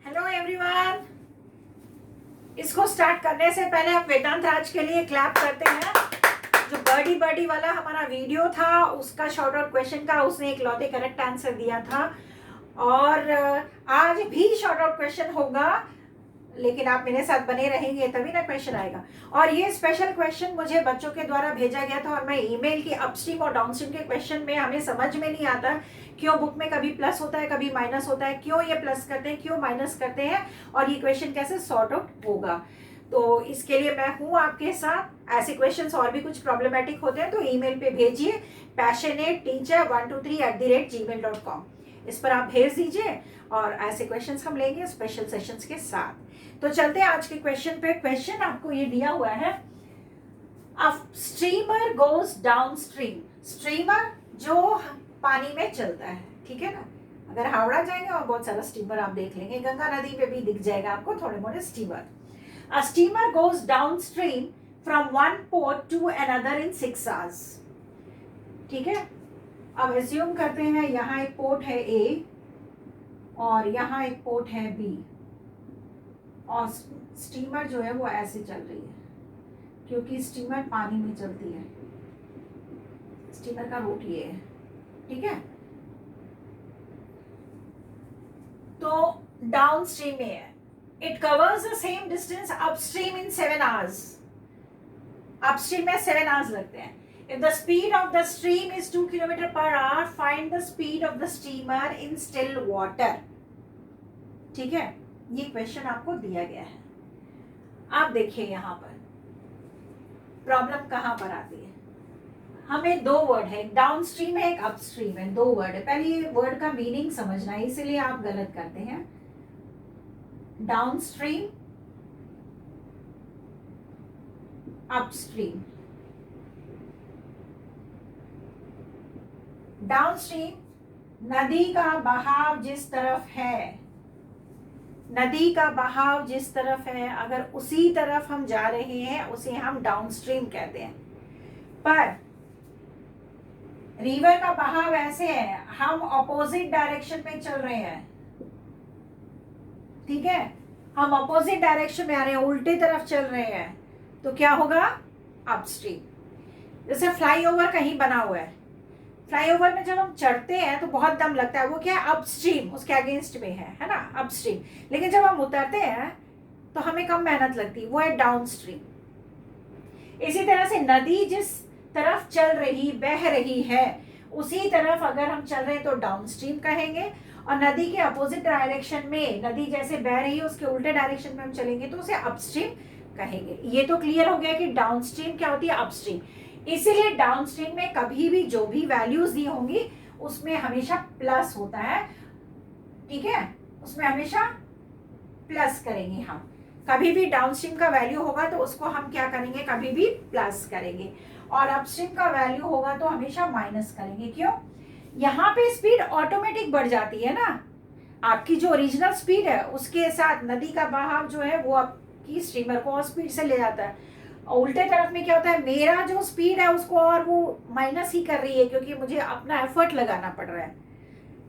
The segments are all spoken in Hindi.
Hello everyone. इसको स्टार्ट करने से पहले हम वेदांत राज के लिए क्लैप करते हैं। जो बर्डी बर्डी वाला हमारा वीडियो था उसका शॉर्ट आउट क्वेश्चन का उसने एक लौते करेक्ट आंसर दिया था और आज भी शॉर्ट आउट क्वेश्चन होगा, लेकिन आप मेरे साथ बने रहेंगे तभी ना क्वेश्चन आएगा। और ये स्पेशल क्वेश्चन मुझे बच्चों के द्वारा भेजा गया था और मैं ईमेल की अपस्ट्रीम और डाउनस्ट्रीम के क्वेश्चन में हमें समझ में नहीं आता क्यों बुक में कभी प्लस होता है कभी माइनस होता है, क्यों ये प्लस करते हैं क्यों माइनस करते हैं और ये क्वेश्चन कैसे सॉर्ट आउट होगा। तो इसके लिए मैं हूँ आपके साथ। ऐसे क्वेश्चंस और भी कुछ प्रॉब्लमेटिक होते हैं तो ईमेल पे भेजिए passionateteacher123@gmail.com। इस पर आप भेज दीजिए और ऐसे क्वेश्चंस हम लेंगे स्पेशल सेशंस के साथ। तो चलते हैं आज के क्वेश्चन पे। क्वेश्चन आपको ये दिया हुआ है, a streamer goes down stream. Streamer जो पानी में चलता है, ठीक है ना। अगर हावड़ा जाएंगे और बहुत सारा स्टीमर आप देख लेंगे, गंगा नदी पे भी दिख जाएगा आपको थोड़े मोड़े steamer. A steamer goes downstream from one port to another in 6 hours। ठीक है, अब एज्यूम करते हैं यहाँ एक पोर्ट है ए और यहाँ एक पोर्ट है बी और स्टीमर जो है वो ऐसे चल रही है क्योंकि स्टीमर पानी में चलती है। स्टीमर का रूट ये है, ठीक है। तो डाउन स्ट्रीम में है, it covers the same distance upstream in 7 hours। Upstream में 7 hours लगते हैं। If the speed of the stream is 2 km per hour, find the speed of the steamer in still water। ठीक है, ये क्वेश्चन आपको दिया गया है। आप देखिए यहाँ पर प्रॉब्लम कहाँ पर आती है। हमें दो वर्ड है, एक डाउन स्ट्रीम है एक अप स्ट्रीम है, दो वर्ड है। पहले ये वर्ड का मीनिंग समझना है, इसीलिए आप गलत करते हैं। Down stream, up stream. Down stream नदी का बहाव जिस तरफ है, नदी का बहाव जिस तरफ है अगर उसी तरफ हम जा रहे हैं उसे हम डाउन स्ट्रीम कहते हैं। पर रिवर का बहाव ऐसे है, हम ऑपोजिट डायरेक्शन में चल रहे हैं, ठीक है। हम ऑपोजिट डायरेक्शन में आ रहे हैं, उल्टे तरफ चल रहे हैं, तो क्या होगा, अपस्ट्रीम। जैसे फ्लाईओवर कहीं बना हुआ है, फ्लाईओवर में जब हम चढ़ते हैं तो बहुत दम लगता है, वो क्या है, अपस्ट्रीम, उसके अगेंस्ट में है ना, अपस्ट्रीम। लेकिन जब हम उतरते हैं तो हमें कम मेहनत लगती है, वो है डाउन स्ट्रीम। इसी तरह से नदी जिस तरफ चल रही बह रही है उसी तरफ अगर हम चल रहे हैं तो डाउन स्ट्रीम कहेंगे, और नदी के अपोजिट डायरेक्शन में, नदी जैसे बह रही है उसके उल्टे डायरेक्शन में हम चलेंगे तो उसे अपस्ट्रीम कहेंगे। ये तो क्लियर हो गया कि डाउन स्ट्रीम क्या होती है, अपस्ट्रीम। इसीलिए डाउन स्ट्रीम में कभी भी जो भी वैल्यूज दी होंगी उसमें हमेशा प्लस होता है, ठीक है, उसमें हमेशा प्लस करेंगे हम। कभी भी डाउन स्ट्रीम का वैल्यू होगा तो उसको हम क्या करेंगे, कभी भी प्लस करेंगे, और अपस्ट्रीम का वैल्यू होगा तो हमेशा माइनस करेंगे। क्यों, यहाँ पे स्पीड ऑटोमेटिक बढ़ जाती है ना, आपकी जो ओरिजिनल स्पीड है उसके साथ नदी का बहाव जो है वो आपकी स्टीमर को और स्पीड से ले जाता है। उल्टे तरफ में क्या होता है, मेरा जो स्पीड है उसको और वो माइनस ही कर रही है क्योंकि मुझे अपना एफर्ट लगाना पड़ रहा है।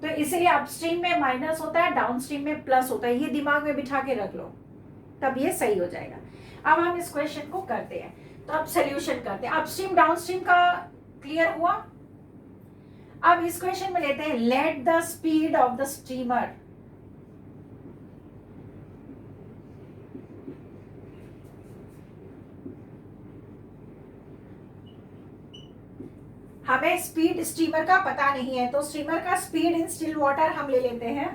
तो इसलिए अपस्ट्रीम में माइनस होता है, डाउनस्ट्रीम में प्लस होता है। ये दिमाग में बिठा के रख लो, तब ये सही हो जाएगा। अब हम इस क्वेश्चन को करते हैं, तो अब सोल्यूशन करते हैं। अपस्ट्रीम डाउनस्ट्रीम का क्लियर हुआ। अब इस क्वेश्चन में लेते हैं, let the speed of the steamer. हमें स्पीड स्टीमर का पता नहीं है तो स्टीमर का स्पीड इन स्टिल वाटर हम ले लेते हैं।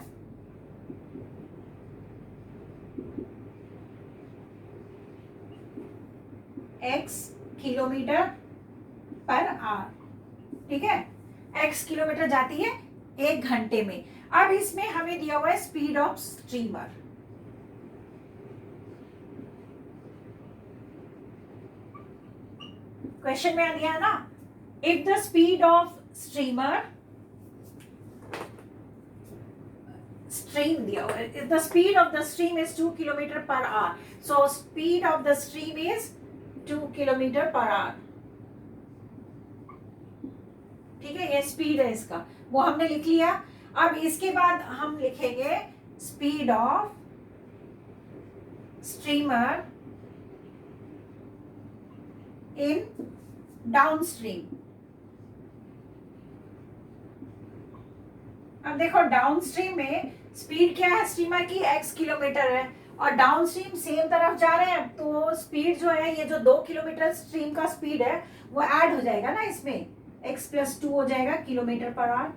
x किलोमीटर पर आवर, ठीक है, x किलोमीटर जाती है 1 घंटे में। अब इसमें हमें दिया हुआ है स्पीड ऑफ स्टीमर। क्वेश्चन में दिया ना, if the speed of stream दिया हुआ है, if the speed of the stream is 2 km per hour, so speed of the stream is 2 km per hour, ठीक है, ये स्पीड है इसका, वो हमने लिख लिया। अब इसके बाद हम लिखेंगे speed of streamer in downstream. अब देखो डाउनस्ट्रीम में स्पीड क्या है स्टीमर की, x किलोमीटर है, और डाउनस्ट्रीम सेम तरफ जा रहे हैं, तो स्पीड जो है ये जो 2 किलोमीटर स्ट्रीम का स्पीड है वो ऐड हो जाएगा ना इसमें, x+2 हो जाएगा किलोमीटर पर आवर,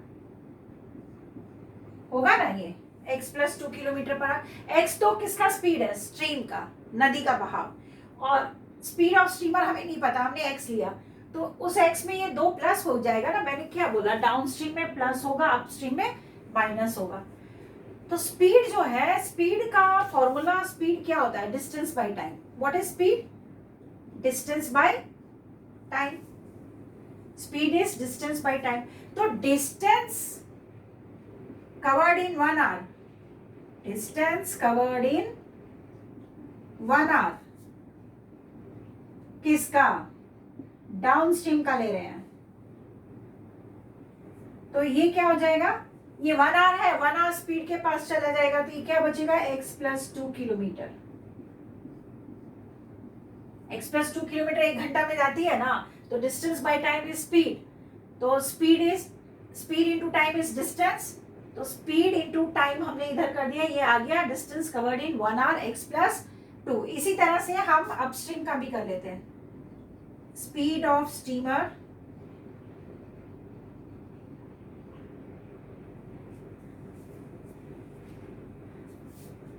होगा ना ये x+2 kilometre per hour. x तो किसका स्पीड है, स्ट्रीम का, नदी का बहाव, और स्पीड ऑफ स्टीमर हमें नहीं पता, हमने x लिया, तो उस x में ये 2 प्लस हो जाएगा ना, मैंने क्या बोला, डाउनस्ट्रीम में प्लस होगा, अपस्ट्रीम में माइनस होगा। तो स्पीड जो है, स्पीड का फॉर्मूला, स्पीड क्या होता है, distance by time. What is speed, distance by time, speed is distance by time. तो distance covered in 1 hour, distance covered in 1 hour किसका, डाउनस्ट्रीम का ले रहे हैं, तो ये क्या हो जाएगा, ये 1 आवर है, 1 आवर स्पीड के पास चला जाएगा, तो ये क्या बचेगा, x+2 किलोमीटर। x+2 किलोमीटर 1 घंटा में जाती है ना, तो distance by time is speed, तो speed into time is distance, तो स्पीड इनटू टाइम हमने इधर कर दिया, ये आ गया distance covered in 1 our x+2। इसी तरह से हम अपस्ट्रीम का भी कर लेते हैं, स्पीड ऑफ स्टीमर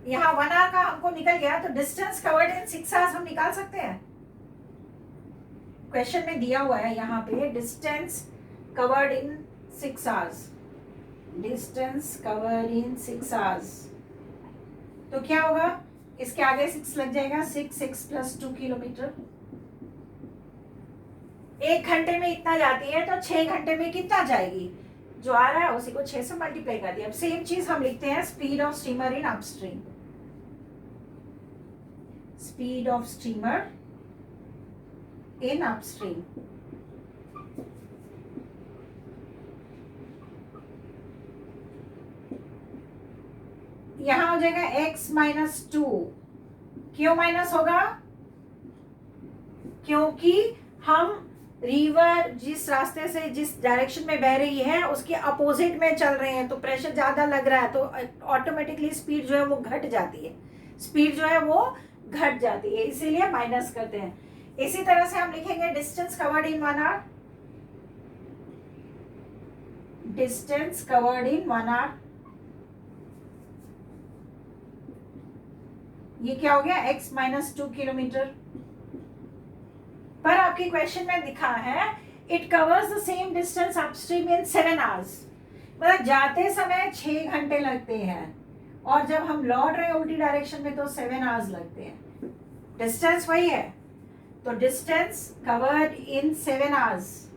यहाँ 1 आवर का हमको निकल गया, तो डिस्टेंस कवर्ड इन 6 आवर्स हम निकाल सकते हैं, क्वेश्चन में दिया हुआ है यहाँ पे डिस्टेंस कवर्ड इन 6 आवर्स, डिस्टेंस कवर्ड इन 6 आवर्स, तो क्या होगा, इसके आगे 6 लग जाएगा, 6x+2 किलोमीटर। 1 घंटे में इतना जाती है, तो 6 घंटे में कितना जाएगी, जो आ रहा है उसी को 6 से मल्टीप्लाई कर दिया। अब सेम चीज हम लिखते हैं, speed of steamer in upstream, speed of steamer in upstream. यहां हो जाएगा x-2, क्यों माइनस होगा, क्योंकि हम रिवर जिस रास्ते से, जिस डायरेक्शन में बह रही है उसके अपोजिट में चल रहे हैं, तो प्रेशर ज्यादा लग रहा है, तो ऑटोमेटिकली स्पीड जो है वो घट जाती है, स्पीड जो है वो घट जाती है, इसीलिए माइनस करते हैं। इसी तरह से हम लिखेंगे distance covered in 1 hour, distance covered in 1 hour, ये क्या हो गया, x-2 किलोमीटर। पर आपके क्वेश्चन में दिखा है it covers the same distance upstream in 7 hours, मतलब जाते समय 6 घंटे लगते हैं, और जब हम लौट रहे हैं उल्टी डायरेक्शन में तो 7 आवर्स लगते हैं, डिस्टेंस वही है, तो डिस्टेंस कवर्ड इन 7 आवर्स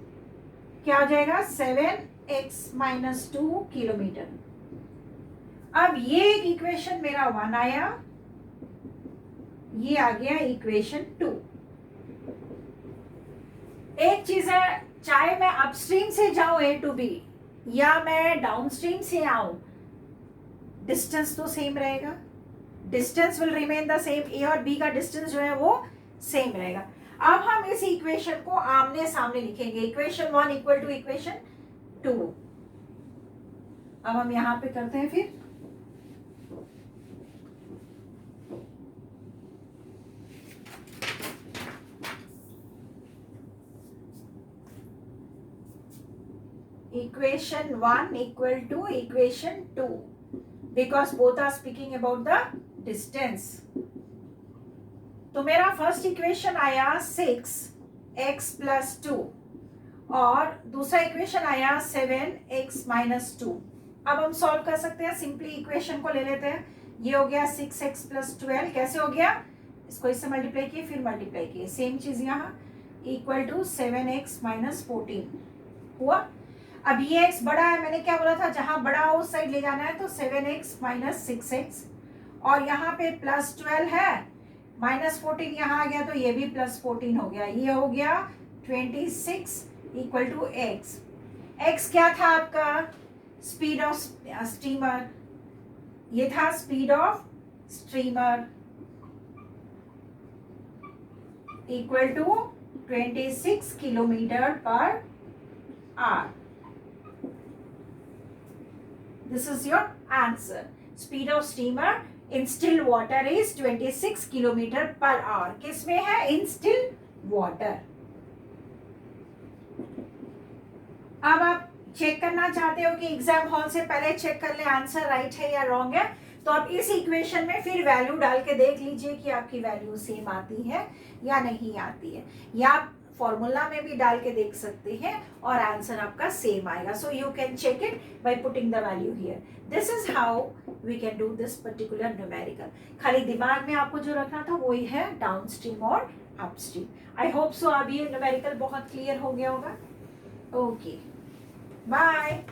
क्या हो जाएगा, 7x-2 किलोमीटर। अब ये एक इक्वेशन मेरा 1 आया, ये आ गया इक्वेशन 2। एक चीज है, चाहे मैं अपस्ट्रीम से जाऊं A to B या मैं डाउनस्ट्रीम से आऊं, डिस्टेंस तो सेम रहेगा, distance will remain the same, A और B का डिस्टेंस जो है वो सेम रहेगा। अब हम इस इक्वेशन को आमने सामने लिखेंगे, इक्वेशन 1 इक्वल टू इक्वेशन 2। अब हम यहां पे करते हैं फिर, equation 1 equal to equation 2 because both are speaking about the distance। तो मेरा फर्स्ट इक्वेशन आया 6x+2 और दूसरा इक्वेशन आया 7x-2। अब हम सॉल्व कर सकते हैं, सिंपली इक्वेशन को ले लेते हैं, ये हो गया 6x+12, कैसे हो गया, इसको इससे मल्टीप्लाई किए फिर मल्टीप्लाई किए, सेम चीज यहाँ, इक्वल टू 7x-14 हुआ। अब ये x बड़ा है, मैंने क्या बोला था, जहां बड़ा हो उस साइड ले जाना है, तो 7x-6x, और यहाँ पे +12 है, -14 यहाँ आ गया, तो ये भी +14 हो गया, ये हो गया 26 इक्वल टू x। x क्या था आपका, स्पीड ऑफ स्टीमर, ये था speed of steamer, equal to 26 kilometer per hour. This is your answer. Speed of steamer in still water is 26 kilometer per hour. किस में है? In still water. अब आप चेक करना चाहते हो कि एग्जाम हॉल से पहले चेक कर ले आंसर राइट है या रॉन्ग है, तो आप इस इक्वेशन में फिर वैल्यू डाल के देख लीजिए कि आपकी वैल्यू सेम आती है या नहीं आती है, या आप फॉर्मूला में भी डाल के देख सकते हैं और आंसर आपका सेम आएगा. So you can check it by putting the value here. This is how we can do this particular numerical. खाली दिमाग में आपको जो रखना था वही है डाउन स्ट्रीम और upstream. I hope so अब ये न्यूमेरिकल बहुत क्लियर हो गया होगा. Okay, bye.